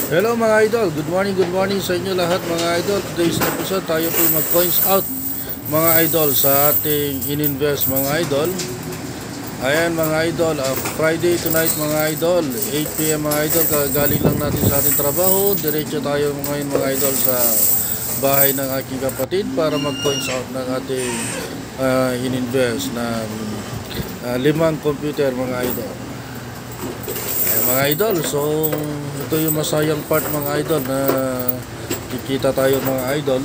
Hello mga idol, good morning sa inyo lahat mga idol. Today's episode tayo po mag-coins out mga idol sa ating ininvest mga idol. Ayan mga idol, Friday tonight mga idol, 8 PM mga idol, kagaling lang natin sa ating trabaho. Diretso tayo ngayon mga idol sa bahay ng aking kapatid para mag-coins out ng ating ininvest na 5 computer mga idol. Mga idol, so ito yung masayang part mga idol na kikita tayo mga idol.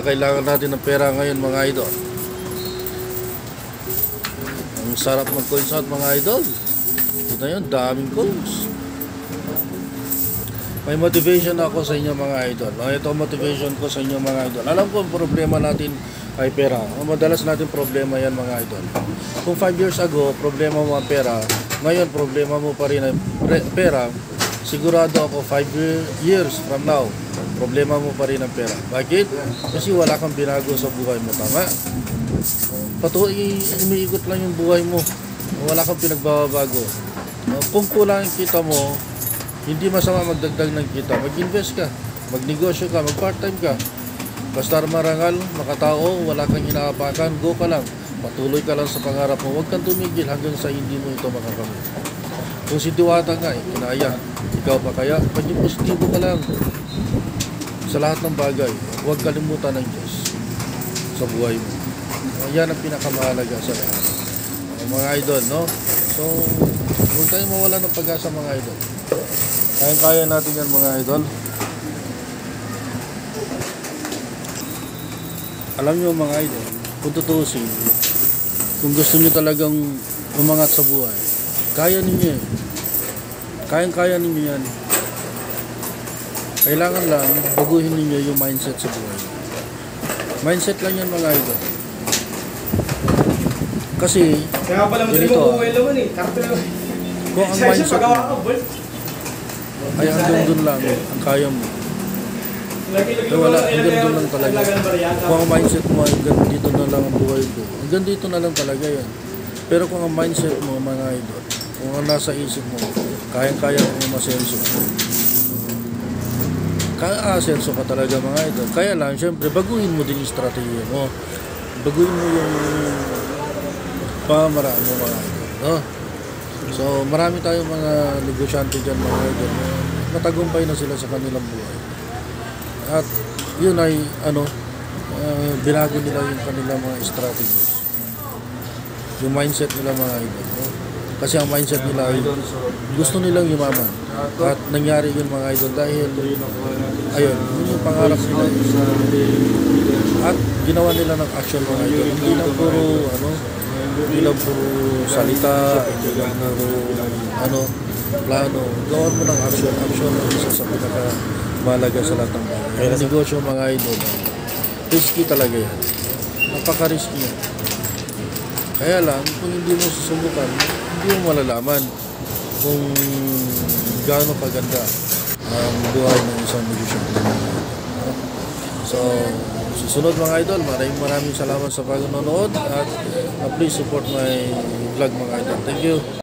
Kailangan natin ng pera ngayon mga idol. Ang sarap mag-coins out mga idol. Ito na yun, daming coins. May motivation ako sa inyo mga idol. Ito motivation ko sa inyo mga idol. Alam ko ang problema natin ay pera. Madalas natin problema yan mga idol. Kung 5 years ago, problema mo ang pera, ngayon problema mo pa rin ang pera, sigurado ako 5 years from now, problema mo pa rin ang pera. Bakit? Kasi wala kang binago sa buhay mo, tama? Patuloy, umiikot lang yung buhay mo. Wala kang pinagbabago. Kung kulang ang kita mo, hindi masama magdagdag ng kita. Mag-invest ka, magnegosyo ka, mag-part-time ka. Basta marangal, makatao, wala kang inaapakan, go ka lang. Patuloy ka lang sa pangarap mo. Huwag kang tumigil hanggang sa hindi mo ito makakamit. Kung si Diwata nga, kinaya. Ikaw pa kaya? Maging positibo ka lang sa lahat ng bagay. Huwag kalimutan ng Diyos sa buhay mo. Yan ang pinakamahalaga sa lahat. Mga idol, no? So, huwag tayong mawala ng pag-asa mga idol. Kaya natin yan mga idol. Alam nyo mga idol, kung tutusin, kung gusto nyo talagang umangat sa buhay, kaya ninyo eh. Kaya ninyo yan. Kailangan lang baguhin ninyo yung mindset sa buhay. Mindset lang yan mga idol. Kasi, ganito, kung ang mindset mo ay hanggang dun lang ang kaya mo, wala, hanggang doon lang talaga. Kung ang mindset mo ay hanggang dito na lang ang buhay ko, hanggang dito na lang talaga yan. Pero kung ang mindset mo mga idol, kung ang nasa isip mo, kayang-kaya mo masenso, kaya-asenso ka talaga mga idol. Kaya lang, syempre, baguhin mo din yung strategy mo, baguhin mo yung pamamaraan mo mga idol, no? So marami tayong mga negosyante dyan mga idol, matagumpay na sila sa kanilang buhay. At yun ay binago nila yung kanilang mga strategies, yung mindset nila mga idol, no? Kasi ang mindset nila ay gusto nilang yumaman, at nangyari yun mga idol dahil ayun, yun yung pangarap nila, at ginawa nila ng action mga idol. Hindi lang puro salita, hindi lang puro plano. Gawin mo ng action ang isa sa mahalaga sa lahat ng bagay. Kaya negosyo mga idol, risky talaga yan. Napaka-risky yan. Kaya lang, kung hindi mo susubukan, hindi mo malalaman kung gaano kaganda ang buhay ng isang negosyo. So, susunod mga idol, maraming salamat sa panonood at please support my vlog mga idol. Thank you.